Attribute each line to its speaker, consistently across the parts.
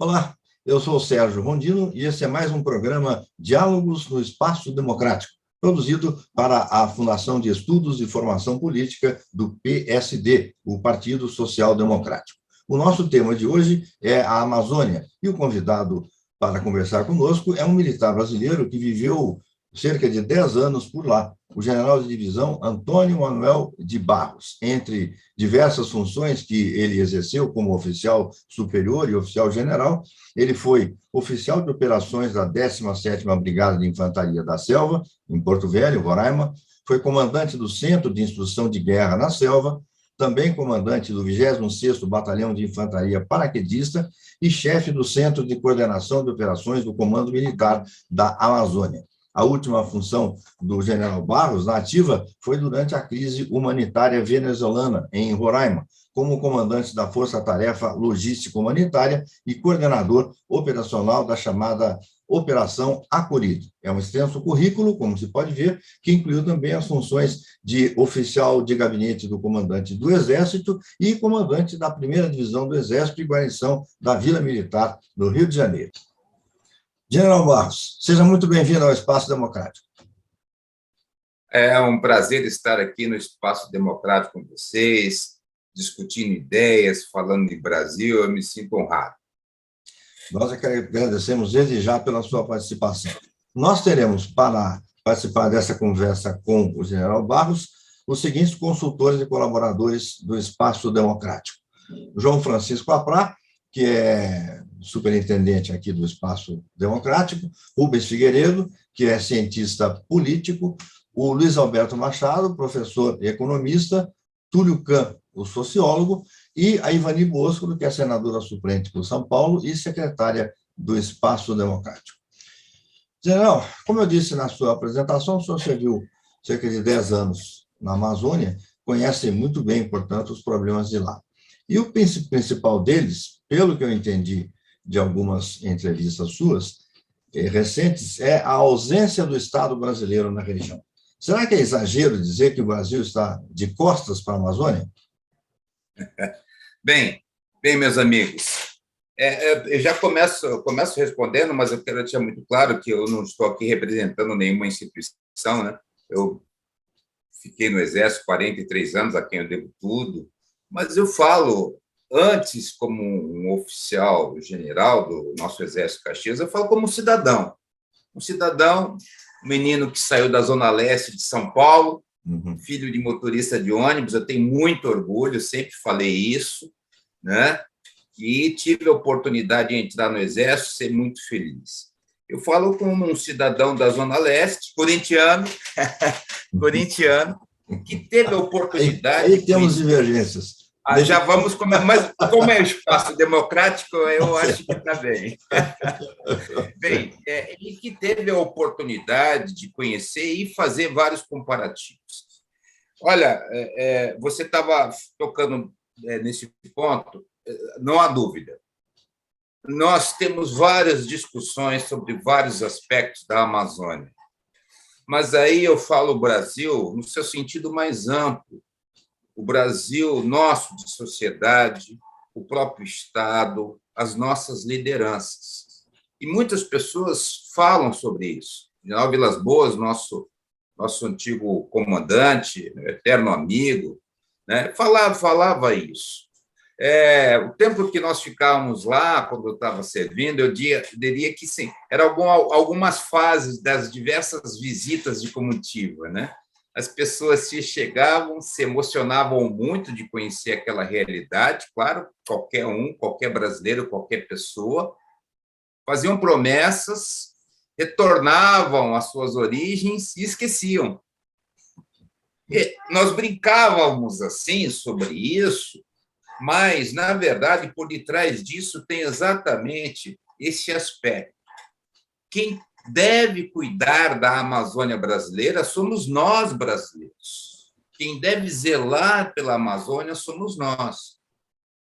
Speaker 1: Olá, eu sou o Sérgio Rondino e esse é mais um programa Diálogos no Espaço Democrático, produzido para a Fundação de Estudos e Formação Política do PSD, o Partido Social Democrático. O nosso tema de hoje é a Amazônia e o convidado para conversar conosco é um militar brasileiro que viveu cerca de 10 anos por lá, o general de divisão Antônio Manuel de Barros. Entre diversas funções que ele exerceu como oficial superior e oficial general, ele foi oficial de operações da 17ª Brigada de Infantaria da Selva, em Porto Velho, Roraima, foi comandante do Centro de Instrução de Guerra na Selva, também comandante do 26º Batalhão de Infantaria Paraquedista e chefe do Centro de Coordenação de Operações do Comando Militar da Amazônia. A última função do general Barros na ativa foi durante a crise humanitária venezuelana, em Roraima, como comandante da Força-Tarefa Logística Humanitária e coordenador operacional da chamada Operação Acolhido. É um extenso currículo, como se pode ver, que incluiu também as funções de oficial de gabinete do comandante do Exército e comandante da 1ª Divisão do Exército e guarnição da Vila Militar, no Rio de Janeiro. General Barros, seja muito bem-vindo ao Espaço Democrático.
Speaker 2: É um prazer estar aqui no Espaço Democrático com vocês, discutindo ideias, falando de Brasil, eu me sinto honrado.
Speaker 1: Nós agradecemos desde já pela sua participação. Nós teremos, para participar dessa conversa com o general Barros, os seguintes consultores e colaboradores do Espaço Democrático. João Francisco Aprá, que é superintendente aqui do Espaço Democrático, Rubens Figueiredo, que é cientista político, o Luiz Alberto Machado, professor e economista, Túlio Kahn, o sociólogo, e a Ivani Bosco, que é senadora suplente por São Paulo e secretária do Espaço Democrático. General, como eu disse na sua apresentação, o senhor serviu cerca de 10 anos na Amazônia, conhece muito bem, portanto, os problemas de lá. E o principal deles, pelo que eu entendi de algumas entrevistas suas recentes, é a ausência do Estado brasileiro na região. Será que é exagero dizer que o Brasil está de costas para a Amazônia?
Speaker 2: Bem, meus amigos, eu já começo respondendo, mas eu quero deixar muito claro que eu não estou aqui representando nenhuma instituição, né? Eu fiquei no Exército 43 anos, a quem eu devo tudo, mas eu falo, antes como um oficial general do nosso Exército Caxias, eu falo como um cidadão, um menino que saiu da Zona Leste de São Paulo, filho de motorista de ônibus, eu tenho muito orgulho, sempre falei isso, né? E tive a oportunidade de entrar no Exército, ser muito feliz. Eu falo como um cidadão da Zona Leste, corintiano, que teve a oportunidade...
Speaker 1: Aí temos divergências.
Speaker 2: Já vamos começar, mas como é espaço democrático, eu acho que está bem. Bem, ele que teve a oportunidade de conhecer e fazer vários comparativos. Olha, você estava tocando nesse ponto, não há dúvida. Nós temos várias discussões sobre vários aspectos da Amazônia, mas aí eu falo o Brasil no seu sentido mais amplo. O Brasil, nosso de sociedade, o próprio Estado, as nossas lideranças. E muitas pessoas falam sobre isso. General Vilas Boas, nosso antigo comandante, eterno amigo, né, falava isso. O tempo que nós ficávamos lá, quando eu estava servindo, eu diria que sim, eram algumas fases das diversas visitas de comitiva, né? As pessoas chegavam, se emocionavam muito de conhecer aquela realidade, claro, qualquer brasileiro, qualquer pessoa, faziam promessas, retornavam às suas origens e esqueciam. E nós brincávamos assim sobre isso, mas, na verdade, por detrás disso tem exatamente esse aspecto. Quem deve cuidar da Amazônia brasileira somos nós, brasileiros. Quem deve zelar pela Amazônia somos nós.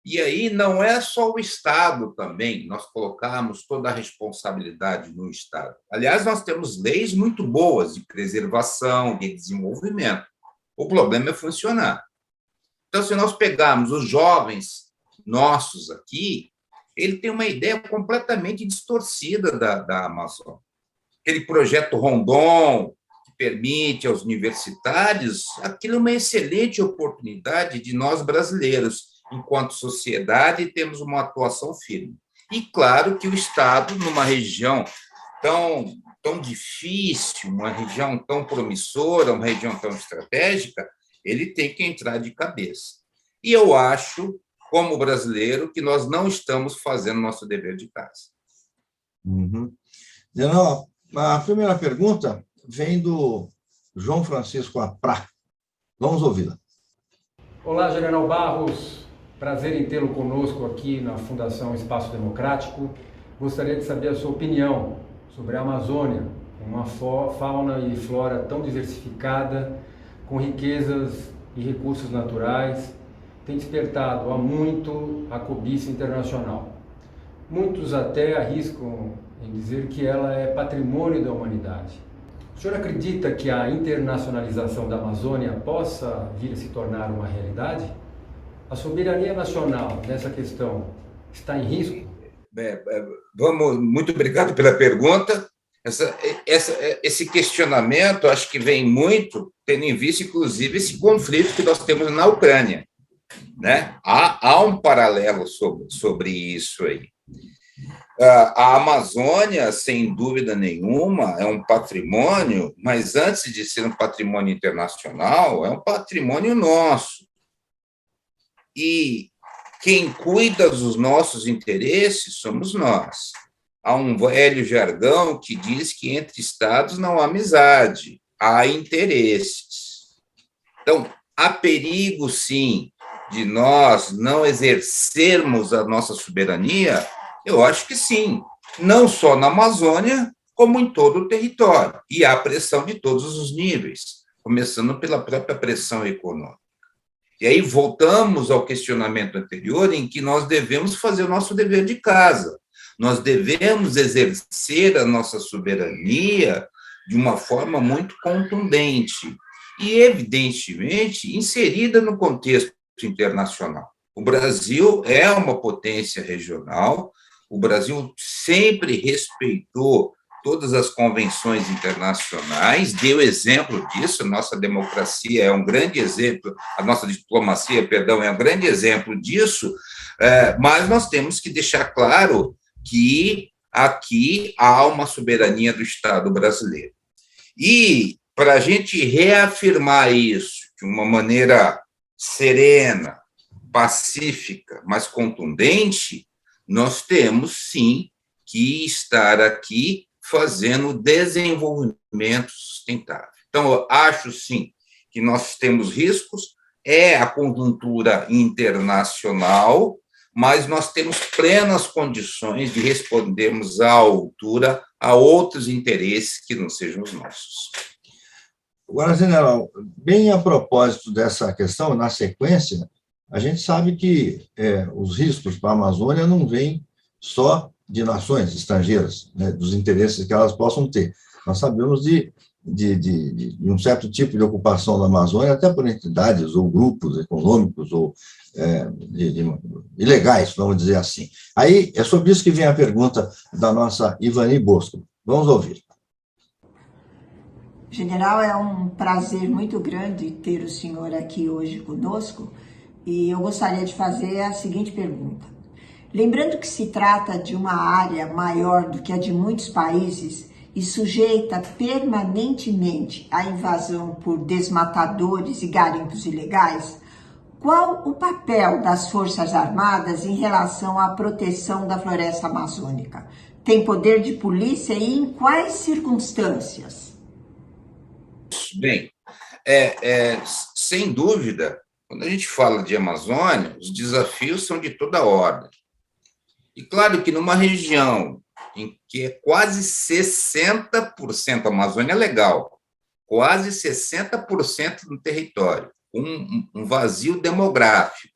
Speaker 2: E aí não é só o Estado também, nós colocamos toda a responsabilidade no Estado. Aliás, nós temos leis muito boas de preservação, de desenvolvimento. O problema é funcionar. Então, se nós pegarmos os jovens nossos aqui, ele tem uma ideia completamente distorcida da Amazônia. Aquele projeto Rondon, que permite aos universitários, aquilo é uma excelente oportunidade de nós brasileiros, enquanto sociedade, temos uma atuação firme. E, claro, que o Estado, numa região tão difícil, uma região tão promissora, uma região tão estratégica, ele tem que entrar de cabeça. E eu acho, como brasileiro, que nós não estamos fazendo nosso dever de casa.
Speaker 1: Uhum. General, a primeira pergunta vem do João Francisco Aprá. Vamos ouvi-la.
Speaker 3: Olá, General Barros. Prazer em tê-lo conosco aqui na Fundação Espaço Democrático. Gostaria de saber a sua opinião sobre a Amazônia, uma fauna e flora tão diversificada, com riquezas e recursos naturais, tem despertado há muito a cobiça internacional. Muitos até arriscam em dizer que ela é patrimônio da humanidade. O senhor acredita que a internacionalização da Amazônia possa vir a se tornar uma realidade? A soberania nacional nessa questão está em risco?
Speaker 2: Muito obrigado pela pergunta. Esse questionamento, acho que vem muito tendo em vista, inclusive, esse conflito que nós temos na Ucrânia, né? Há um paralelo sobre isso aí. A Amazônia, sem dúvida nenhuma, é um patrimônio, mas antes de ser um patrimônio internacional, é um patrimônio nosso. E quem cuida dos nossos interesses somos nós. Há um velho jargão que diz que entre Estados não há amizade, há interesses. Então, há perigo, sim, de nós não exercermos a nossa soberania? Eu acho que sim, não só na Amazônia, como em todo o território. E há pressão de todos os níveis, começando pela própria pressão econômica. E aí voltamos ao questionamento anterior, em que nós devemos fazer o nosso dever de casa. Nós devemos exercer a nossa soberania de uma forma muito contundente e, evidentemente, inserida no contexto internacional. O Brasil é uma potência regional, o Brasil sempre respeitou todas as convenções internacionais, deu exemplo disso, nossa democracia é um grande exemplo, a nossa diplomacia, perdão, é um grande exemplo disso, mas nós temos que deixar claro que aqui há uma soberania do Estado brasileiro. E, para a gente reafirmar isso de uma maneira serena, pacífica, mas contundente, nós temos, sim, que estar aqui fazendo desenvolvimento sustentável. Então, eu acho, sim, que nós temos riscos, é a conjuntura internacional, mas nós temos plenas condições de respondermos à altura a outros interesses que não sejam os nossos.
Speaker 1: Agora, general, bem a propósito dessa questão, na sequência, a gente sabe que os riscos para a Amazônia não vêm só de nações estrangeiras, né, dos interesses que elas possam ter. Nós sabemos de um certo tipo de ocupação da Amazônia, até por entidades ou grupos econômicos ou ilegais, vamos dizer assim. Aí, é sobre isso que vem a pergunta da nossa Ivani Bosco. Vamos ouvir.
Speaker 4: General, é um prazer muito grande ter o senhor aqui hoje conosco e eu gostaria de fazer a seguinte pergunta. Lembrando que se trata de uma área maior do que a de muitos países e sujeita permanentemente à invasão por desmatadores e garimpos ilegais, qual o papel das Forças Armadas em relação à proteção da floresta amazônica? Tem poder de polícia e em quais circunstâncias?
Speaker 2: Bem, sem dúvida, quando a gente fala de Amazônia, os desafios são de toda ordem. E claro que numa região em que é quase 60%, a Amazônia é legal, quase 60% do território, um vazio demográfico,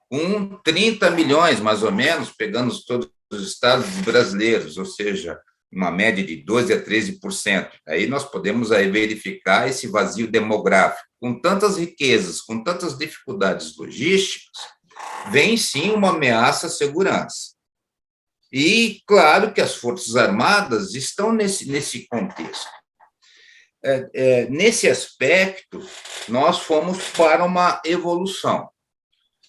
Speaker 2: com 30 milhões, mais ou menos, pegando todos os estados brasileiros, ou seja, uma média de 12% a 13%. Aí nós podemos verificar esse vazio demográfico. Com tantas riquezas, com tantas dificuldades logísticas, vem sim uma ameaça à segurança. E, claro, que as Forças Armadas estão nesse contexto. Nesse aspecto, nós fomos para uma evolução.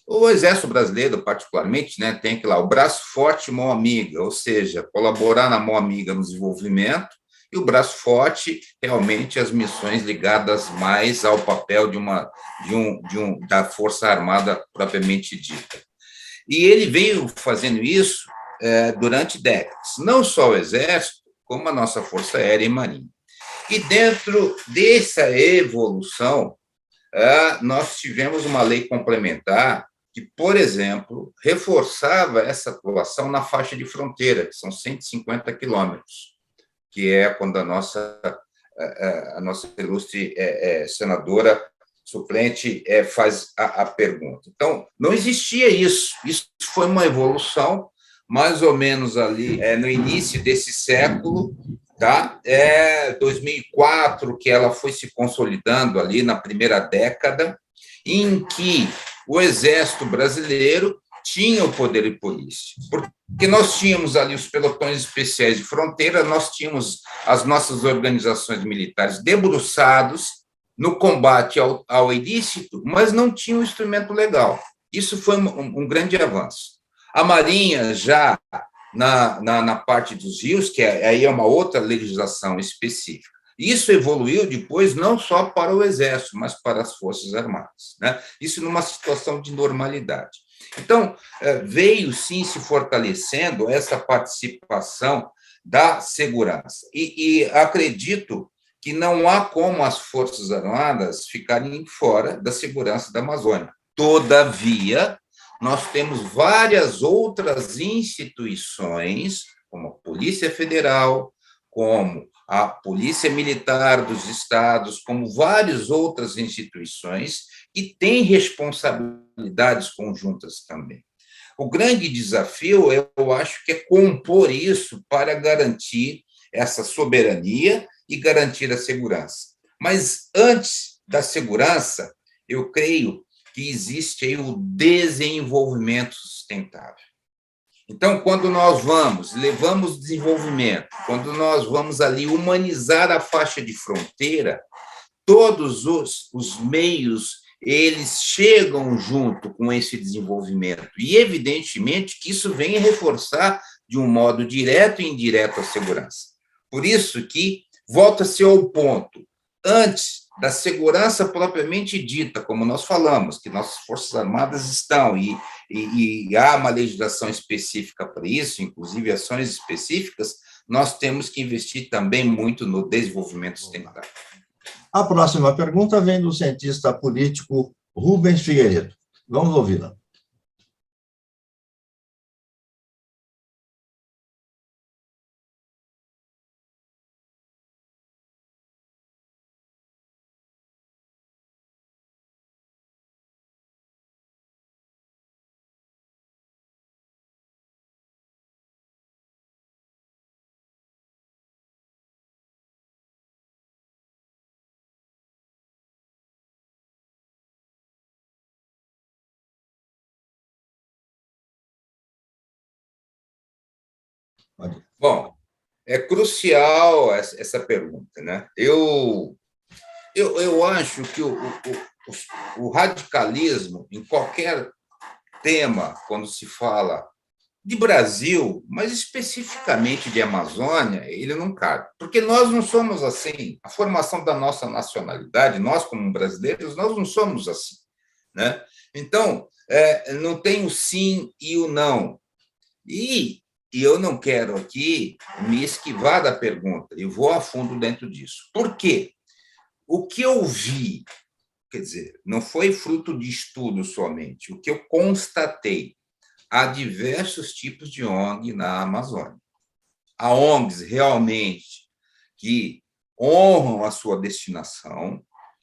Speaker 2: O Exército Brasileiro, particularmente, né, tem que lá o braço forte mão amiga, ou seja, colaborar na mão amiga no desenvolvimento, e o braço forte, realmente, as missões ligadas mais ao papel da Força Armada propriamente dita. E ele veio fazendo isso durante décadas, não só o Exército, como a nossa Força Aérea e Marinha. E dentro dessa evolução, nós tivemos uma lei complementar que, por exemplo, reforçava essa atuação na faixa de fronteira, que são 150 quilômetros, que é quando a nossa ilustre senadora suplente faz a pergunta. Então, não existia isso. Isso foi uma evolução, mais ou menos ali no início desse século, tá? 2004, que ela foi se consolidando ali na primeira década, em que o Exército Brasileiro tinha o poder de polícia, porque nós tínhamos ali os pelotões especiais de fronteira, nós tínhamos as nossas organizações militares debruçados no combate ao ilícito, mas não tinha um instrumento legal. Isso foi um grande avanço. A Marinha, já na parte dos rios, que aí é uma outra legislação específica, isso evoluiu depois não só para o Exército, mas para as Forças Armadas, né? Isso numa situação de normalidade. Então, veio, sim, se fortalecendo essa participação da segurança. E acredito que não há como as Forças Armadas ficarem fora da segurança da Amazônia. Todavia, nós temos várias outras instituições, como a Polícia Federal, como a Polícia Militar dos Estados, como várias outras instituições, que têm responsabilidades conjuntas também. O grande desafio, eu acho, que é compor isso para garantir essa soberania e garantir a segurança. Mas, antes da segurança, eu creio que existe aí o desenvolvimento sustentável. Então, quando nós levamos desenvolvimento, quando nós vamos ali humanizar a faixa de fronteira, todos os meios, eles chegam junto com esse desenvolvimento. E, evidentemente, que isso vem reforçar, de um modo direto e indireto, a segurança. Por isso que volta-se ao ponto, antes da segurança propriamente dita, como nós falamos, que nossas Forças Armadas estão, e há uma legislação específica para isso, inclusive ações específicas, nós temos que investir também muito no desenvolvimento sustentável.
Speaker 1: A próxima pergunta vem do cientista político Rubens Figueiredo. Vamos ouvi-la.
Speaker 2: Bom, é crucial essa pergunta, né? Eu acho que o radicalismo, em qualquer tema, quando se fala de Brasil, mas especificamente de Amazônia, ele não cabe, porque nós não somos assim. A formação da nossa nacionalidade, nós como brasileiros, nós não somos assim, né? Então, não tem o sim e o não. E eu não quero aqui me esquivar da pergunta, eu vou a fundo dentro disso. Por quê? O que eu vi, quer dizer, não foi fruto de estudo somente, o que eu constatei, há diversos tipos de ONG na Amazônia. Há ONGs realmente que honram a sua destinação,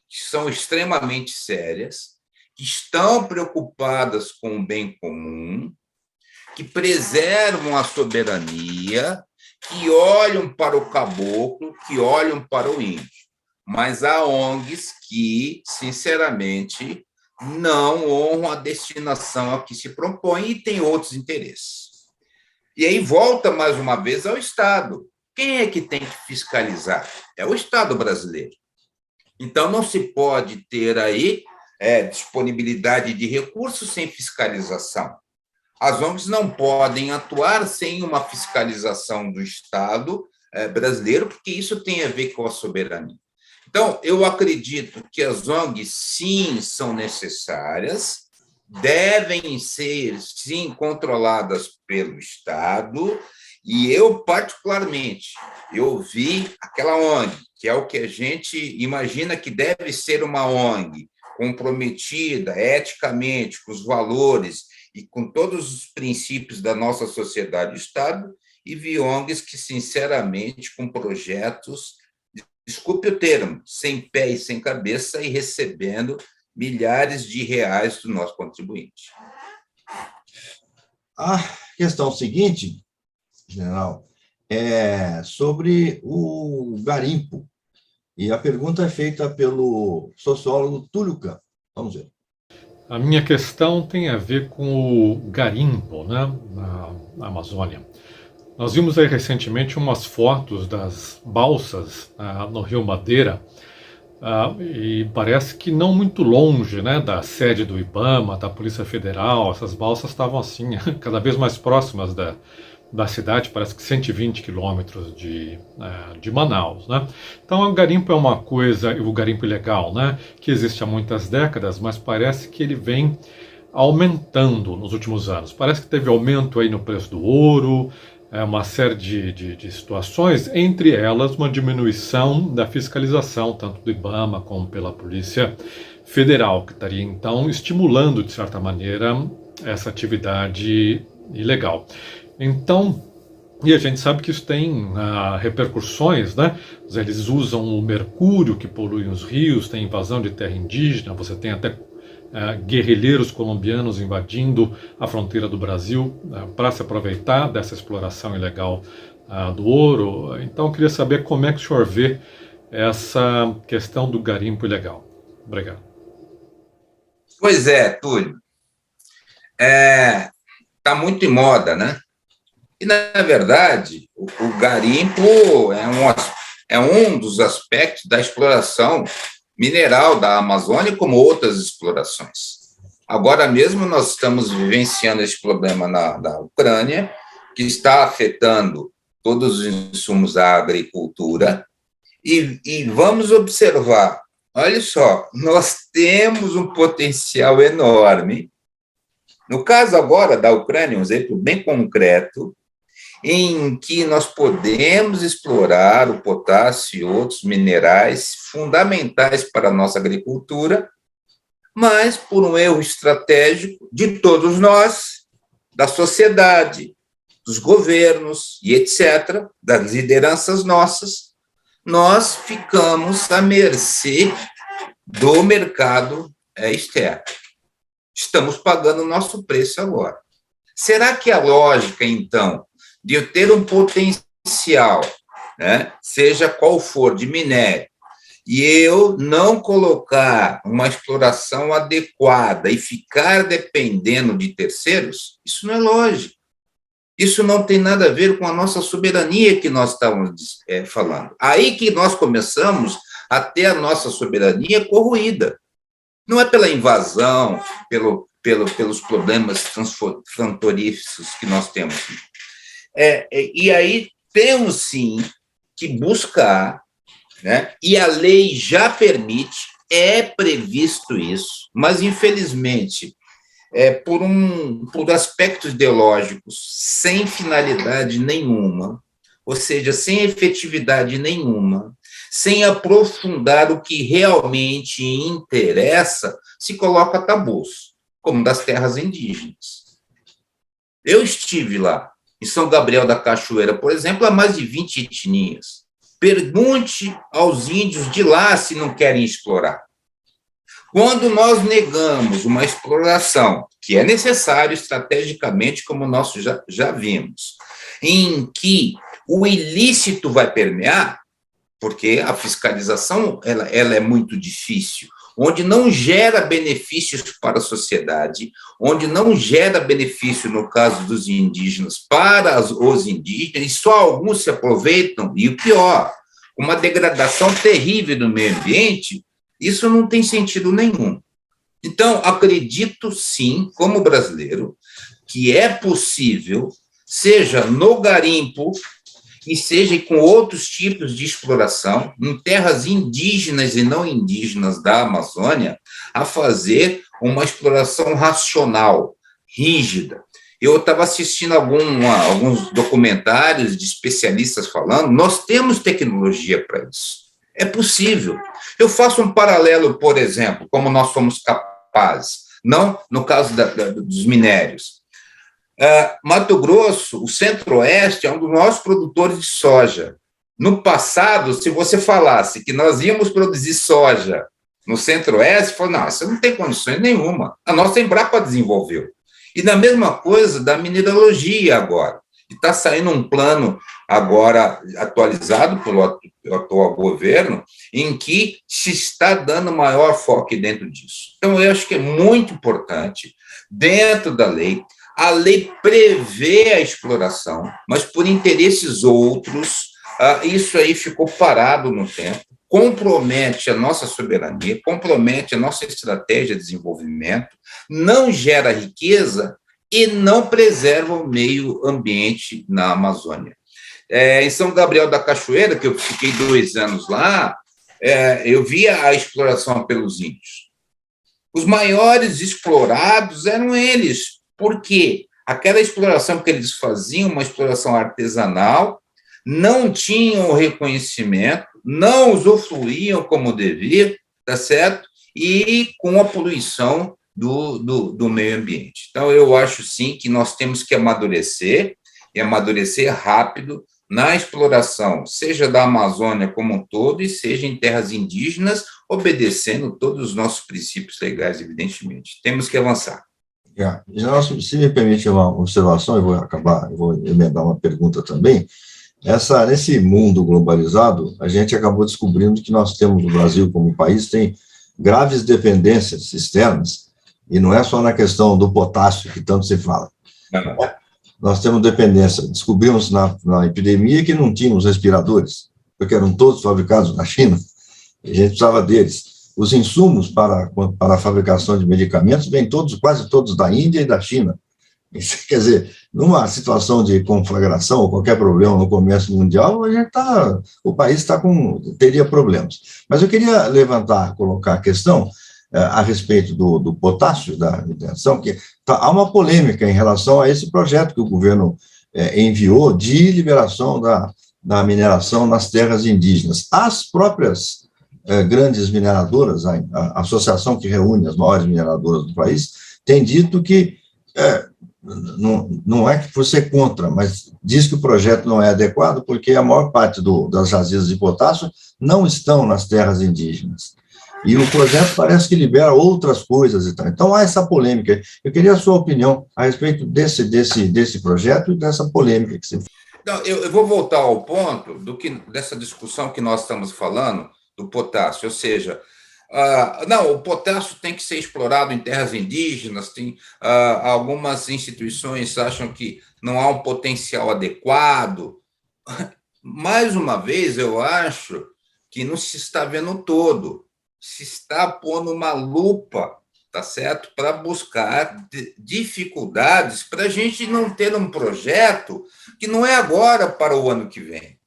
Speaker 2: que são extremamente sérias, que estão preocupadas com o bem comum, que preservam a soberania, que olham para o caboclo, que olham para o índio. Mas há ONGs que, sinceramente, não honram a destinação a que se propõe e têm outros interesses. E aí volta mais uma vez ao Estado. Quem é que tem que fiscalizar? É o Estado brasileiro. Então, não se pode ter aí disponibilidade de recursos sem fiscalização. As ONGs não podem atuar sem uma fiscalização do Estado brasileiro, porque isso tem a ver com a soberania. Então, eu acredito que as ONGs, sim, são necessárias, devem ser, sim, controladas pelo Estado, e eu, particularmente, eu vi aquela ONG, que é o que a gente imagina que deve ser uma ONG, comprometida eticamente com os valores e com todos os princípios da nossa sociedade e Estado, e vi ONGs que, sinceramente, com projetos, desculpe o termo, sem pé e sem cabeça, e recebendo milhares de reais do nosso contribuinte.
Speaker 1: A questão seguinte, general, é sobre o garimpo. E a pergunta é feita pelo sociólogo Túlio Campos. Vamos ver.
Speaker 5: A minha questão tem a ver com o garimpo, né, na Amazônia. Nós vimos aí recentemente umas fotos das balsas no Rio Madeira, e parece que não muito longe, né, da sede do IBAMA, da Polícia Federal. Essas balsas estavam assim, cada vez mais próximas da cidade, parece que 120 quilômetros de Manaus, né? Então o garimpo é uma coisa, o garimpo ilegal, né, que existe há muitas décadas, mas parece que ele vem aumentando nos últimos anos. Parece que teve aumento aí no preço do ouro, uma série de situações, entre elas uma diminuição da fiscalização, tanto do IBAMA como pela Polícia Federal, que estaria então estimulando, de certa maneira, essa atividade ilegal. Então, e a gente sabe que isso tem repercussões, né? Eles usam o mercúrio que polui os rios, tem invasão de terra indígena, você tem até guerrilheiros colombianos invadindo a fronteira do Brasil para se aproveitar dessa exploração ilegal do ouro. Então, eu queria saber como é que o senhor vê essa questão do garimpo ilegal. Obrigado.
Speaker 2: Pois é, Túlio. Está muito em moda, né? E, na verdade, o garimpo é um dos aspectos da exploração mineral da Amazônia, como outras explorações. Agora mesmo nós estamos vivenciando esse problema da Ucrânia, que está afetando todos os insumos da agricultura, e vamos observar, olha só, nós temos um potencial enorme. No caso agora da Ucrânia, um exemplo bem concreto, em que nós podemos explorar o potássio e outros minerais fundamentais para a nossa agricultura, mas por um erro estratégico de todos nós, da sociedade, dos governos e etc., das lideranças nossas, nós ficamos à mercê do mercado externo. Estamos pagando o nosso preço agora. Será que a lógica, então, de eu ter um potencial, né, seja qual for, de minério, e eu não colocar uma exploração adequada e ficar dependendo de terceiros, isso não é lógico. Isso não tem nada a ver com a nossa soberania que nós estávamos falando. Aí que nós começamos a ter a nossa soberania corroída. Não é pela invasão, pelos problemas fronteiriços que nós temos. E aí temos, sim, que buscar, né? E a lei já permite, é previsto isso, mas, infelizmente, por aspectos ideológicos, sem finalidade nenhuma, ou seja, sem efetividade nenhuma, sem aprofundar o que realmente interessa, se coloca tabus, como das terras indígenas. Eu estive lá, em São Gabriel da Cachoeira, por exemplo, há mais de 20 etnias. Pergunte aos índios de lá se não querem explorar. Quando nós negamos uma exploração, que é necessário estrategicamente, como nós já vimos, em que o ilícito vai permear, porque a fiscalização ela é muito difícil. onde não gera benefícios para a sociedade, onde não gera benefício, no caso dos indígenas, para os indígenas, e só alguns se aproveitam, e o pior, uma degradação terrível do meio ambiente, isso não tem sentido nenhum. Então, acredito sim, como brasileiro, que é possível, seja no garimpo, e seja com outros tipos de exploração, em terras indígenas e não indígenas da Amazônia, a fazer uma exploração racional, rígida. Eu estava assistindo alguns documentários de especialistas falando, nós temos tecnologia para isso. É possível. Eu faço um paralelo, por exemplo, como nós somos capazes, não no caso dos minérios. Mato Grosso, o Centro-Oeste, é um dos maiores produtores de soja. No passado, se você falasse que nós íamos produzir soja no Centro-Oeste, falou, não, isso não tem condições nenhuma. A nossa Embrapa desenvolveu. E da mesma coisa da mineralogia agora. Está saindo um plano agora atualizado pelo atual governo, em que se está dando maior foco dentro disso. Então, eu acho que é muito importante, dentro da lei, a lei prevê a exploração, mas por interesses outros, isso aí ficou parado no tempo, compromete a nossa soberania, compromete a nossa estratégia de desenvolvimento, não gera riqueza e não preserva o meio ambiente na Amazônia. Em São Gabriel da Cachoeira, que eu fiquei 2 anos lá, eu via a exploração pelos índios. Os maiores explorados eram eles. Por quê? Aquela exploração que eles faziam, uma exploração artesanal, não tinham o reconhecimento, não usufruíam como devia, tá certo? E com a poluição do meio ambiente. Então, eu acho, sim, que nós temos que amadurecer, e amadurecer rápido na exploração, seja da Amazônia como um todo, e seja em terras indígenas, obedecendo todos os nossos princípios legais, evidentemente. Temos que avançar.
Speaker 1: Se me permite uma observação, eu vou emendar uma pergunta também. Nesse mundo globalizado, a gente acabou descobrindo que nós temos, o Brasil como país, tem graves dependências externas, e não é só na questão do potássio que tanto se fala. Nós temos dependência. Descobrimos na epidemia que não tínhamos respiradores, porque eram todos fabricados na China, e a gente precisava deles. Os insumos para a fabricação de medicamentos vêm quase todos da Índia e da China. Isso, quer dizer, numa situação de conflagração ou qualquer problema no comércio mundial, o país teria problemas. Mas eu queria colocar a questão a respeito do potássio, da mineração, que há uma polêmica em relação a esse projeto que o governo enviou de liberação da mineração nas terras indígenas. As próprias grandes mineradoras, a associação que reúne as maiores mineradoras do país, tem dito que, não é que por ser contra, mas diz que o projeto não é adequado porque a maior parte das jazidas de potássio não estão nas terras indígenas. E o projeto parece que libera outras coisas e tal. Então, há essa polêmica. Eu queria a sua opinião a respeito desse projeto e dessa polêmica que você fez.
Speaker 2: Não, eu vou voltar ao ponto dessa discussão que nós estamos falando, do potássio, ou seja, não, o potássio tem que ser explorado em terras indígenas, algumas instituições acham que não há um potencial adequado. Mais uma vez, eu acho que não se está vendo todo, se está pondo uma lupa, tá certo, para buscar dificuldades para a gente não ter um projeto que não é agora para o ano que vem.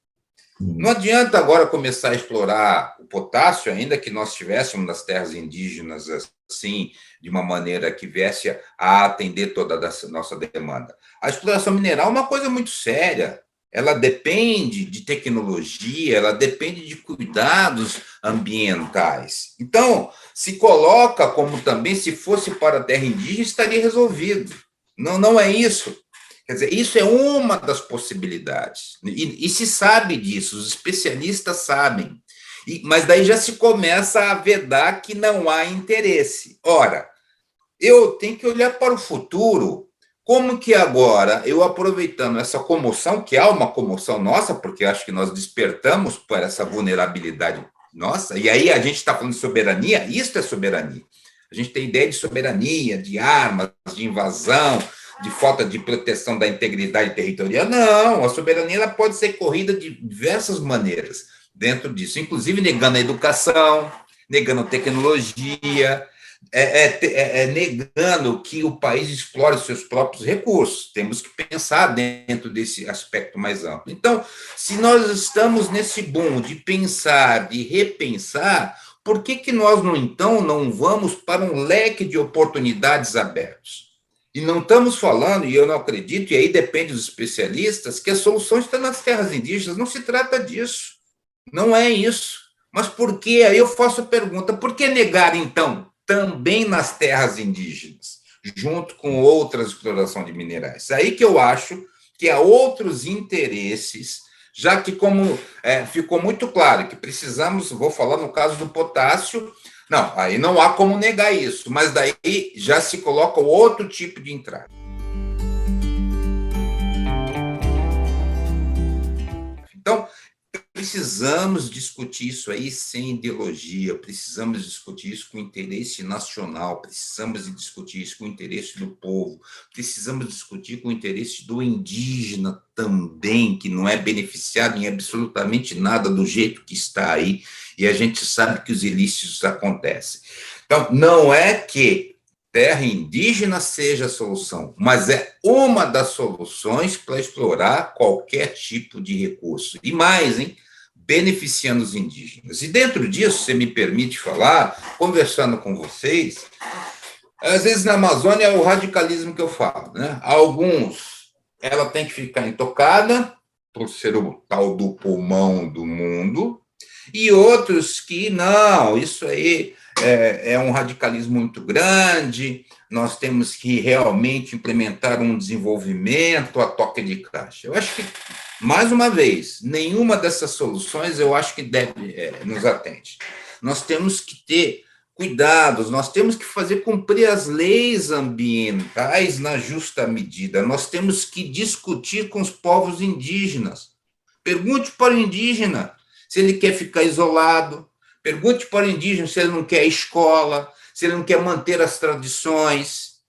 Speaker 2: Não adianta agora começar a explorar o potássio, ainda que nós estivéssemos nas terras indígenas assim, de uma maneira que viesse a atender toda a nossa demanda. A exploração mineral é uma coisa muito séria. Ela depende de tecnologia, ela depende de cuidados ambientais. Então, se coloca como também, se fosse para a terra indígena, estaria resolvido. Não é isso. Quer dizer, isso é uma das possibilidades. E se sabe disso, os especialistas sabem. Mas daí já se começa a vedar que não há interesse. Ora, eu tenho que olhar para o futuro. Como que agora, eu aproveitando essa comoção, que há uma comoção nossa, porque acho que nós despertamos por essa vulnerabilidade Nossa, e aí a gente está falando de soberania, isso é soberania. A gente tem ideia de soberania, de armas, de invasão, de falta de proteção da integridade territorial. Não, a soberania ela pode ser corrida de diversas maneiras dentro disso, inclusive negando a educação, negando tecnologia, negando que o país explore os seus próprios recursos. Temos que pensar dentro desse aspecto mais amplo. Então, se nós estamos nesse boom de pensar, de repensar, por que nós, então, não vamos para um leque de oportunidades abertos? E não estamos falando, e eu não acredito, e aí depende dos especialistas, que a solução está nas terras indígenas. Não se trata disso. Não é isso. Mas por que? Aí eu faço a pergunta, por que negar, então, também nas terras indígenas, junto com outras exploração de minerais? Aí que eu acho que há outros interesses, já que, como ficou muito claro que precisamos, vou falar no caso do potássio, não, aí não há como negar isso, mas daí já se coloca outro tipo de entrada. Então, precisamos discutir isso aí sem ideologia, precisamos discutir isso com interesse nacional, precisamos discutir isso com interesse do povo, precisamos discutir com interesse do indígena também, que não é beneficiado em absolutamente nada do jeito que está aí, e a gente sabe que os ilícitos acontecem. Então, não é que terra indígena seja a solução, mas é uma das soluções para explorar qualquer tipo de recurso. E mais, beneficiando os indígenas. E dentro disso, você me permite falar, conversando com vocês, às vezes na Amazônia é o radicalismo que eu falo, né? Alguns, ela tem que ficar intocada, por ser o tal do pulmão do mundo, e outros que, não, isso aí é um radicalismo muito grande, nós temos que realmente implementar um desenvolvimento a toque de caixa. Eu acho que, mais uma vez, nenhuma dessas soluções eu acho que deve nos atende. Nós temos que ter cuidados, nós temos que fazer cumprir as leis ambientais na justa medida, nós temos que discutir com os povos indígenas. Pergunte para o indígena se ele quer ficar isolado, pergunte para o indígena se ele não quer escola, se ele não quer manter as tradições.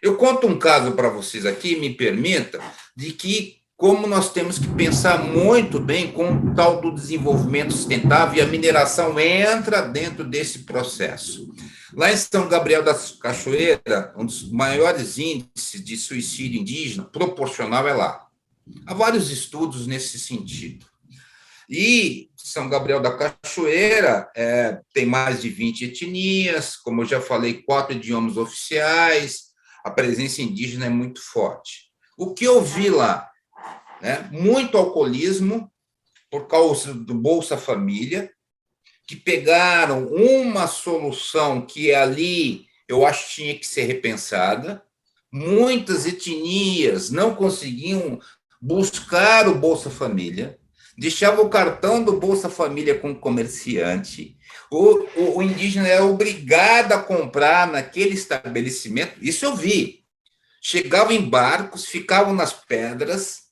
Speaker 2: Eu conto um caso para vocês aqui, me permita, de que como nós temos que pensar muito bem com o tal do desenvolvimento sustentável, e a mineração entra dentro desse processo. Lá em São Gabriel da Cachoeira, um dos maiores índices de suicídio indígena proporcional é lá. Há vários estudos nesse sentido. E São Gabriel da Cachoeira tem mais de 20 etnias, como eu já falei, 4 idiomas oficiais, a presença indígena é muito forte. O que eu vi lá? Muito alcoolismo, por causa do Bolsa Família, que pegaram uma solução que ali eu acho que tinha que ser repensada. Muitas etnias não conseguiam buscar o Bolsa Família, deixava o cartão do Bolsa Família com o comerciante, o indígena era obrigado a comprar naquele estabelecimento, isso eu vi. Chegavam em barcos, ficavam nas pedras,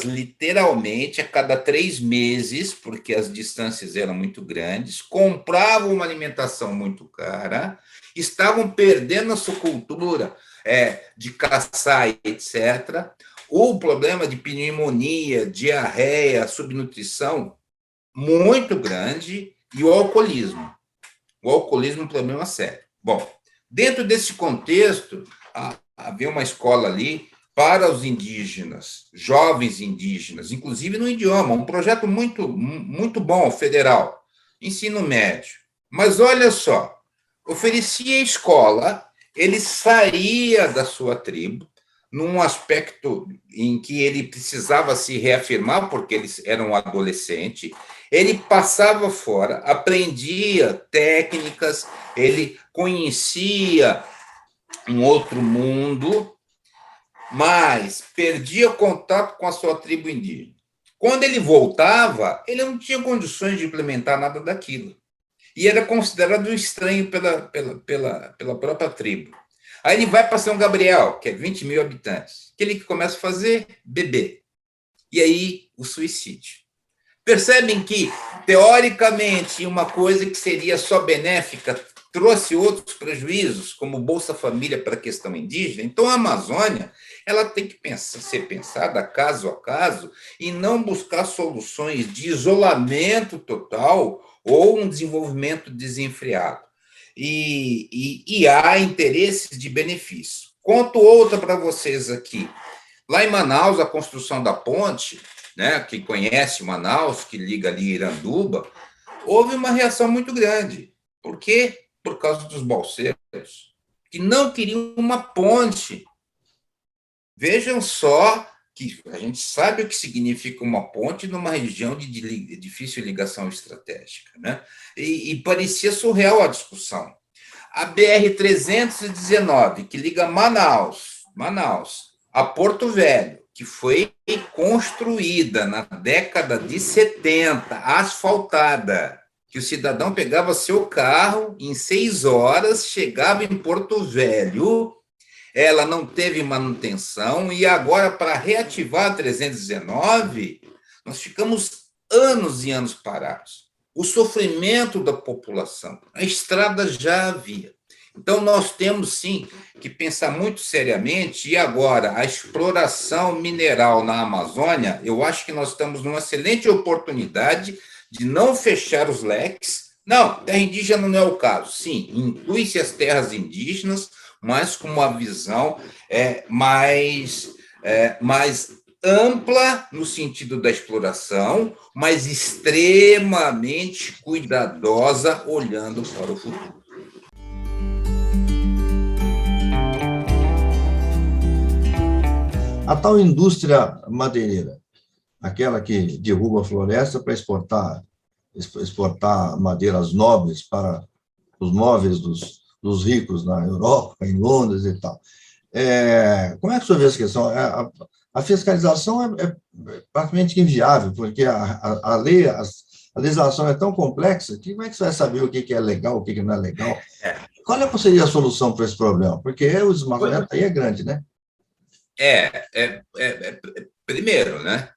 Speaker 2: literalmente, a cada 3 meses, porque as distâncias eram muito grandes, compravam uma alimentação muito cara, estavam perdendo a sua cultura de caçar, etc., o problema de pneumonia, diarreia, subnutrição, muito grande, e o alcoolismo. O alcoolismo é um problema sério. Bom, dentro desse contexto, havia uma escola ali para os indígenas, jovens indígenas, inclusive no idioma, um projeto muito, muito bom, federal, ensino médio. Mas olha só, oferecia escola, ele saía da sua tribo, num aspecto em que ele precisava se reafirmar, porque ele era um adolescente, ele passava fora, aprendia técnicas, ele conhecia um outro mundo, mas perdia contato com a sua tribo indígena. Quando ele voltava, ele não tinha condições de implementar nada daquilo, e era considerado estranho pela própria tribo. Aí ele vai para São Gabriel, que é 20 mil habitantes. O que ele começa a fazer? Beber. E aí, o suicídio. Percebem que, teoricamente, uma coisa que seria só benéfica trouxe outros prejuízos, como Bolsa Família para a questão indígena. Então, a Amazônia ela tem que ser pensada caso a caso e não buscar soluções de isolamento total ou um desenvolvimento desenfreado. E há interesses de benefício. Conto outra para vocês aqui. Lá em Manaus, a construção da ponte, né, quem conhece Manaus, que liga ali Iranduba, houve uma reação muito grande. Por quê? Por causa dos balseiros, que não queriam uma ponte. Vejam só que a gente sabe o que significa uma ponte numa região de difícil ligação estratégica, né? E parecia surreal a discussão. A BR-319, que liga Manaus a Porto Velho, que foi construída na década de 70, asfaltada, que o cidadão pegava seu carro, em 6 horas, chegava em Porto Velho, ela não teve manutenção, e agora, para reativar a 319, nós ficamos anos e anos parados. O sofrimento da população, a estrada já havia. Então, nós temos, sim, que pensar muito seriamente, e agora, a exploração mineral na Amazônia, eu acho que nós estamos numa excelente oportunidade de não fechar os leques. Não, terra indígena não é o caso. Sim, inclui-se as terras indígenas, mas com uma visão mais ampla no sentido da exploração, mas extremamente cuidadosa, olhando para o futuro.
Speaker 1: A tal indústria madeireira, aquela que derruba a floresta para exportar madeiras nobres para os móveis dos ricos na Europa, em Londres e tal. Como é que o senhor vê essa questão? A fiscalização é praticamente inviável, porque a legislação é tão complexa que como é que você vai saber o que é legal, o que não é legal? Qual seria a solução para esse problema? Porque o desmatamento aí é grande, né?
Speaker 2: Primeiro, né?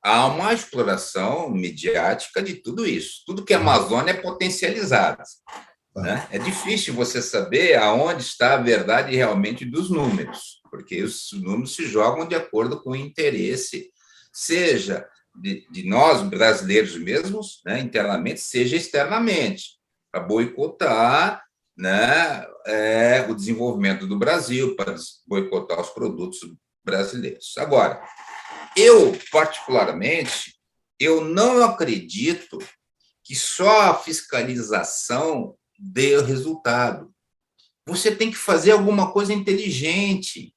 Speaker 2: Há uma exploração midiática de tudo isso. Tudo que é Amazônia é potencializado. Né? É difícil você saber aonde está a verdade realmente dos números, porque os números se jogam de acordo com o interesse, seja de nós, brasileiros mesmos, né, internamente, seja externamente, para boicotar, né, o desenvolvimento do Brasil, para boicotar os produtos brasileiros. Agora, eu, particularmente, eu não acredito que só a fiscalização dê resultado. Você tem que fazer alguma coisa inteligente,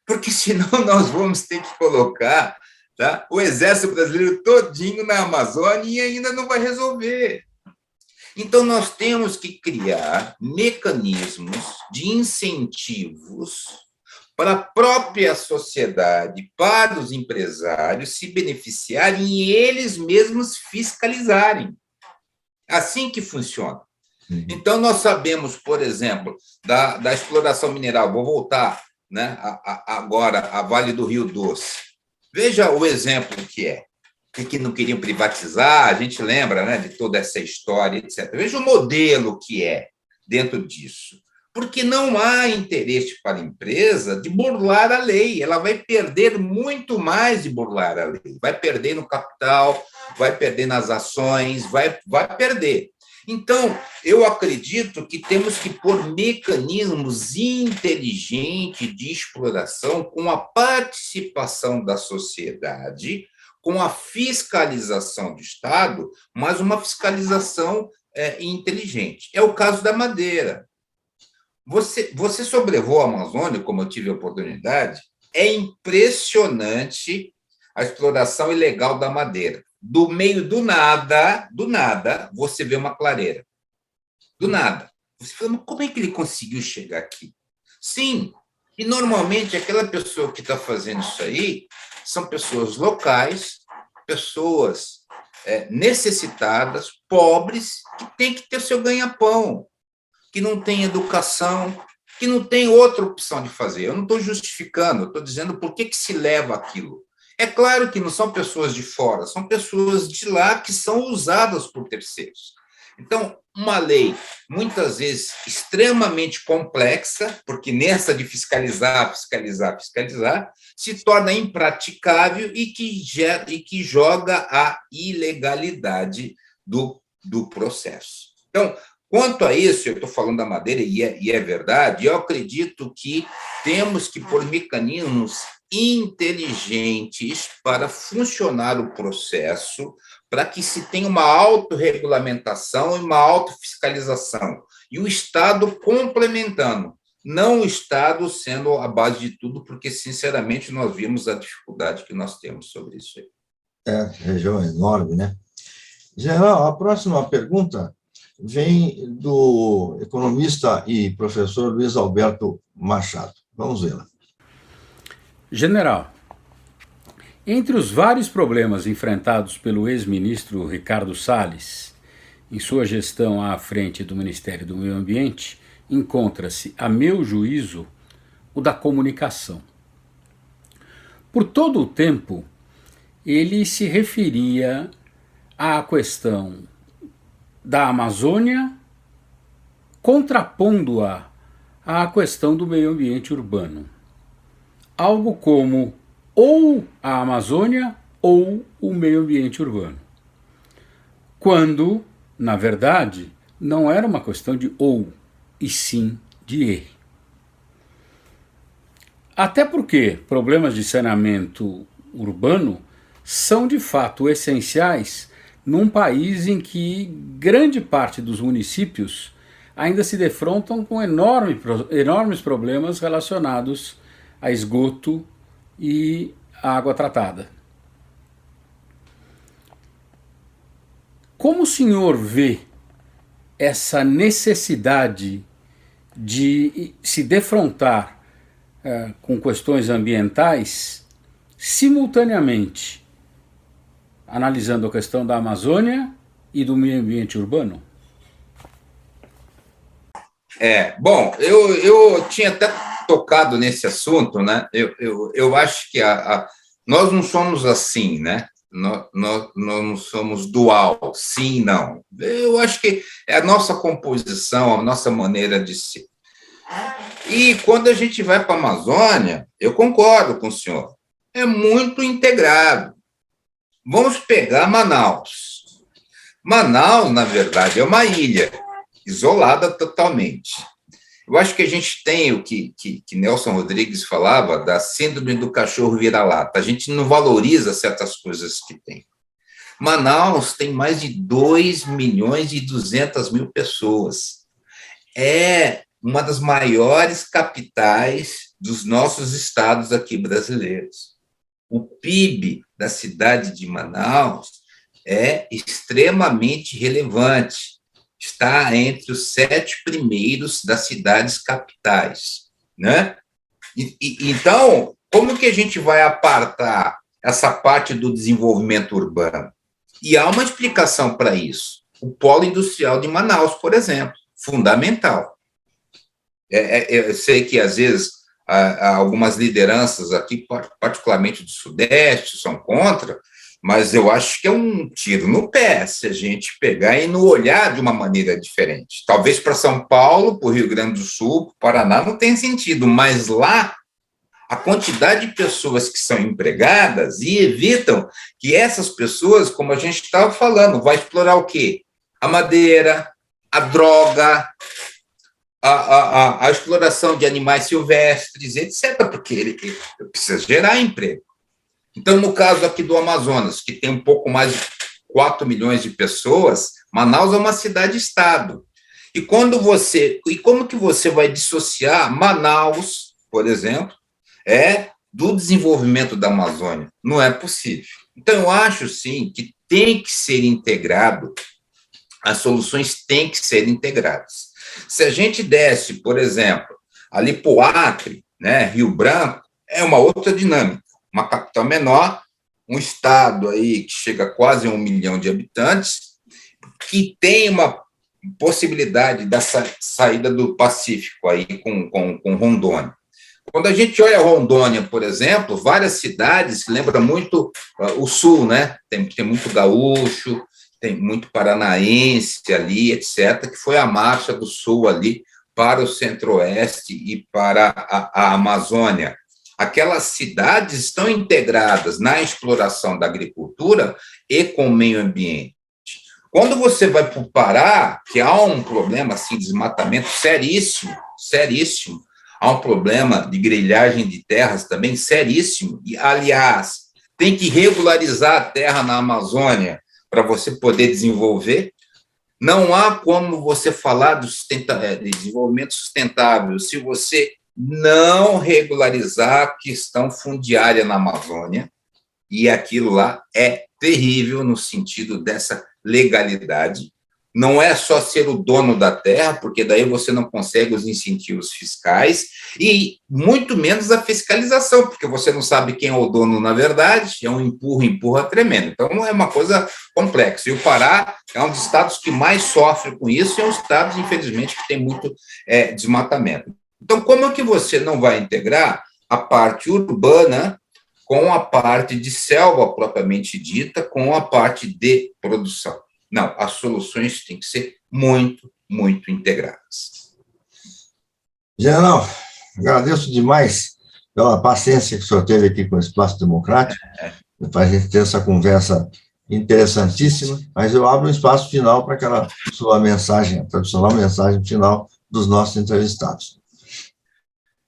Speaker 2: porque senão nós vamos ter que colocar, tá, o exército brasileiro todinho na Amazônia e ainda não vai resolver. Então, nós temos que criar mecanismos de incentivos para a própria sociedade, para os empresários se beneficiarem e eles mesmos fiscalizarem. Assim que funciona. Então, nós sabemos, por exemplo, da exploração mineral, vou voltar, né, agora a Vale do Rio Doce. Veja o exemplo que não queriam privatizar, a gente lembra, né, de toda essa história, etc. Veja o modelo que é dentro disso. Porque não há interesse para a empresa de burlar a lei, ela vai perder muito mais de burlar a lei, vai perder no capital, vai perder nas ações, vai perder. Então, eu acredito que temos que pôr mecanismos inteligentes de exploração com a participação da sociedade, com a fiscalização do Estado, mas uma fiscalização inteligente. É o caso da madeira. Você sobrevoa a Amazônia, como eu tive a oportunidade, é impressionante a exploração ilegal da madeira. Do meio do nada, você vê uma clareira. Do nada. Você fala, mas como é que ele conseguiu chegar aqui? Sim, e normalmente aquela pessoa que está fazendo isso aí são pessoas locais, pessoas necessitadas, pobres, que têm que ter seu ganha-pão, que não tem educação, que não tem outra opção de fazer. Eu não estou justificando, eu estou dizendo por que se leva aquilo. É claro que não são pessoas de fora, são pessoas de lá que são usadas por terceiros. Então, uma lei, muitas vezes, extremamente complexa, porque nessa de fiscalizar, se torna impraticável e que joga a ilegalidade do processo. Então, quanto a isso, eu estou falando da madeira, e é verdade, eu acredito que temos que pôr mecanismos inteligentes para funcionar o processo, para que se tenha uma autorregulamentação e uma autofiscalização, e o Estado complementando, não o Estado sendo a base de tudo, porque, sinceramente, nós vimos a dificuldade que nós temos sobre isso aí.
Speaker 1: Região enorme, né? General, a próxima pergunta vem do economista e professor Luiz Alberto Machado. Vamos vê-la.
Speaker 6: General, entre os vários problemas enfrentados pelo ex-ministro Ricardo Salles, em sua gestão à frente do Ministério do Meio Ambiente, encontra-se, a meu juízo, o da comunicação. Por todo o tempo, ele se referia à questão da Amazônia, contrapondo-a à questão do meio ambiente urbano. Algo como ou a Amazônia ou o meio ambiente urbano. Quando, na verdade, não era uma questão de ou, e sim de e. Até porque problemas de saneamento urbano são de fato essenciais num país em que grande parte dos municípios ainda se defrontam com enormes problemas relacionados a esgoto e a água tratada. Como o senhor vê essa necessidade de se defrontar com questões ambientais simultaneamente, analisando a questão da Amazônia e do meio ambiente urbano?
Speaker 2: Bom, eu tinha até tocado nesse assunto, né? Eu acho que nós não somos assim, né? Nós não somos dual, sim e não. Eu acho que é a nossa composição, a nossa maneira de ser. E quando a gente vai para a Amazônia, eu concordo com o senhor, é muito integrado. Vamos pegar Manaus. Manaus, na verdade, é uma ilha, isolada totalmente. Eu acho que a gente tem o que Nelson Rodrigues falava da síndrome do cachorro vira-lata. A gente não valoriza certas coisas que tem. Manaus tem mais de 2.200.000 pessoas. É uma das maiores capitais dos nossos estados aqui brasileiros. O PIB da cidade de Manaus é extremamente relevante. Está entre os 7 primeiros das cidades capitais, né? Então, como que a gente vai apartar essa parte do desenvolvimento urbano? E há uma explicação para isso. O polo industrial de Manaus, por exemplo, fundamental. Eu sei que, às vezes, algumas lideranças aqui, particularmente do Sudeste, são contra, mas eu acho que é um tiro no pé se a gente pegar e não olhar de uma maneira diferente. Talvez para São Paulo, para o Rio Grande do Sul, para o Paraná não tenha sentido, mas lá a quantidade de pessoas que são empregadas e evitam que essas pessoas, como a gente estava falando, vai explorar o quê? A madeira, a droga, a exploração de animais silvestres, etc., porque ele precisa gerar emprego. Então, no caso aqui do Amazonas, que tem um pouco mais de 4 milhões de pessoas, Manaus é uma cidade-estado. E como que você vai dissociar Manaus, por exemplo, do desenvolvimento da Amazônia? Não é possível. Então, eu acho, sim, que tem que ser integrado, as soluções têm que ser integradas. Se a gente desce, por exemplo, ali para o Acre, né, Rio Branco, é uma outra dinâmica. Uma capital menor, um estado aí que chega a quase 1 milhão de habitantes, que tem uma possibilidade dessa saída do Pacífico aí com Rondônia. Quando a gente olha Rondônia, por exemplo, várias cidades lembram muito o sul, né? Tem muito gaúcho, tem muito paranaense ali, etc., que foi a marcha do sul ali para o centro-oeste e para a Amazônia. Aquelas cidades estão integradas na exploração da agricultura e com o meio ambiente. Quando você vai para o Pará, que há um problema assim, de desmatamento seríssimo, seríssimo, há um problema de grilhagem de terras também seríssimo, e, aliás, tem que regularizar a terra na Amazônia para você poder desenvolver. Não há como você falar de desenvolvimento sustentável se você não regularizar a questão fundiária na Amazônia, e aquilo lá é terrível no sentido dessa legalidade. Não é só ser o dono da terra, porque daí você não consegue os incentivos fiscais, e muito menos a fiscalização, porque você não sabe quem é o dono na verdade, é um empurra tremendo. Então, é uma coisa complexa. E o Pará é um dos estados que mais sofre com isso, e é um estado, infelizmente, que tem muito desmatamento. Então, como é que você não vai integrar a parte urbana com a parte de selva propriamente dita, com a parte de produção? Não, as soluções têm que ser muito, muito integradas.
Speaker 1: General, agradeço demais pela paciência que o senhor teve aqui com o Espaço Democrático, para a gente ter essa conversa interessantíssima, mas eu abro um espaço final para aquela sua mensagem, a tradicional mensagem final dos nossos entrevistados.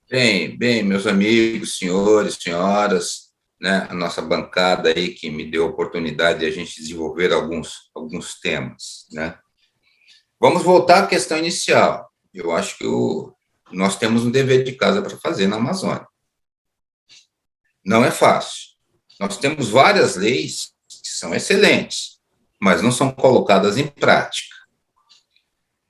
Speaker 2: Bem, meus amigos, senhores, senhoras, né, a nossa bancada aí que me deu a oportunidade de a gente desenvolver alguns temas, né? Vamos voltar à questão inicial. Eu acho que nós temos um dever de casa para fazer na Amazônia. Não é fácil. Nós temos várias leis que são excelentes, mas não são colocadas em prática.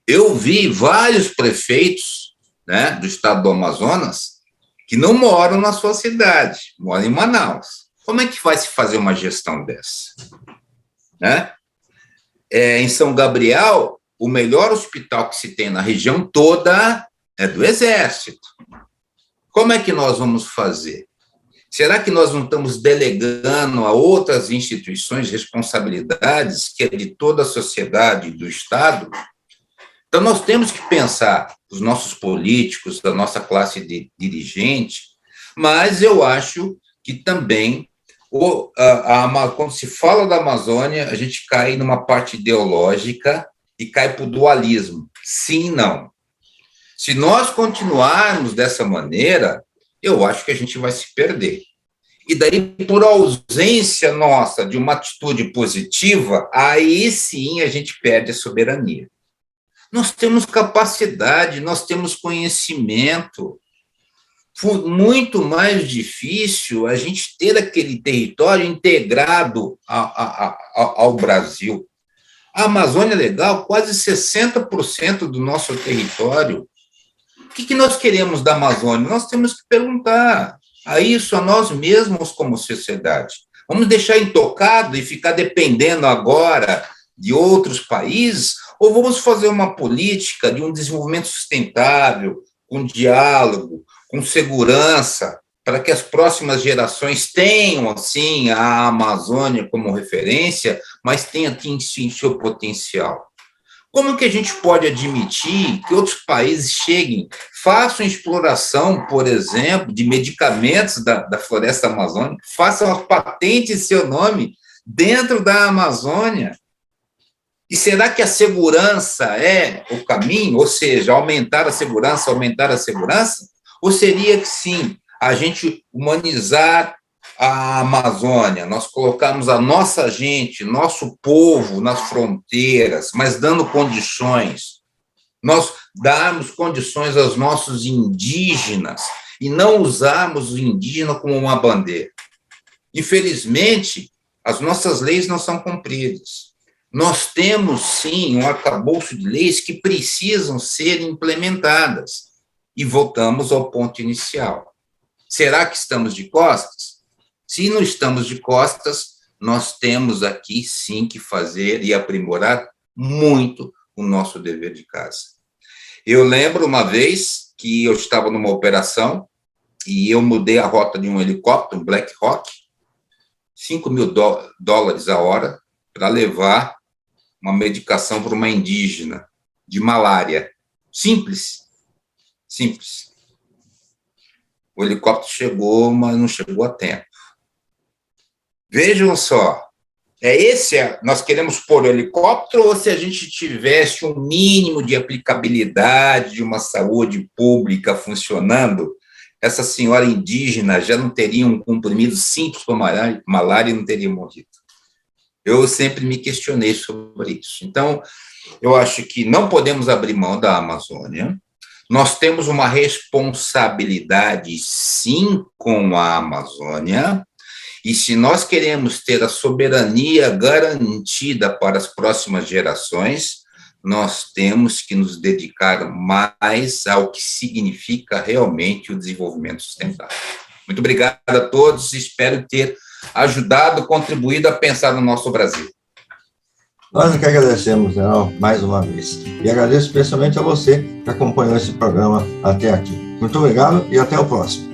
Speaker 2: Eu vi vários prefeitos, né, do estado do Amazonas que não moram na sua cidade, moram em Manaus. Como é que vai se fazer uma gestão dessa? Né? Em São Gabriel, o melhor hospital que se tem na região toda é do Exército. Como é que nós vamos fazer? Será que nós não estamos delegando a outras instituições responsabilidades que é de toda a sociedade e do Estado? Então, nós temos que pensar os nossos políticos, da nossa classe de dirigente, mas eu acho que também, quando se fala da Amazônia, a gente cai numa parte ideológica e cai para o dualismo. Sim e não. Se nós continuarmos dessa maneira, eu acho que a gente vai se perder. E daí, por ausência nossa de uma atitude positiva, aí sim a gente perde a soberania. Nós temos capacidade, nós temos conhecimento. Foi muito mais difícil a gente ter aquele território integrado ao Brasil. A Amazônia Legal, quase 60% do nosso território. O que nós queremos da Amazônia? Nós temos que perguntar a isso a nós mesmos como sociedade. Vamos deixar intocado e ficar dependendo agora de outros países? Ou vamos fazer uma política de um desenvolvimento sustentável, com diálogo, com segurança, para que as próximas gerações tenham, assim, a Amazônia como referência, mas tenha, sim, seu potencial? Como que a gente pode admitir que outros países cheguem, façam exploração, por exemplo, de medicamentos da floresta amazônica, façam a patente em seu nome dentro da Amazônia? E será que a segurança é o caminho? Ou seja, aumentar a segurança? Ou seria que, sim, a gente humanizar a Amazônia, nós colocarmos a nossa gente, nosso povo nas fronteiras, mas dando condições, nós darmos condições aos nossos indígenas e não usarmos o indígena como uma bandeira? Infelizmente, as nossas leis não são cumpridas. Nós temos, sim, um arcabouço de leis que precisam ser implementadas. E voltamos ao ponto inicial. Será que estamos de costas? Se não estamos de costas, nós temos aqui, sim, que fazer e aprimorar muito o nosso dever de casa. Eu lembro uma vez que eu estava numa operação e eu mudei a rota de um helicóptero, um Black Hawk, $5.000 a hora, para levar uma medicação para uma indígena de malária. Simples. O helicóptero chegou, mas não chegou a tempo. Vejam só, nós queremos pôr o helicóptero, ou se a gente tivesse um mínimo de aplicabilidade de uma saúde pública funcionando, essa senhora indígena já não teria um comprimido simples para malária e não teria morrido. Eu sempre me questionei sobre isso. Então, eu acho que não podemos abrir mão da Amazônia. Nós temos uma responsabilidade, sim, com a Amazônia, e se nós queremos ter a soberania garantida para as próximas gerações, nós temos que nos dedicar mais ao que significa realmente o desenvolvimento sustentável. Muito obrigado a todos, espero ter ajudado, contribuído a pensar no nosso Brasil.
Speaker 1: Nós que agradecemos, General, mais uma vez. E agradeço especialmente a você que acompanhou esse programa até aqui. Muito obrigado e até o próximo.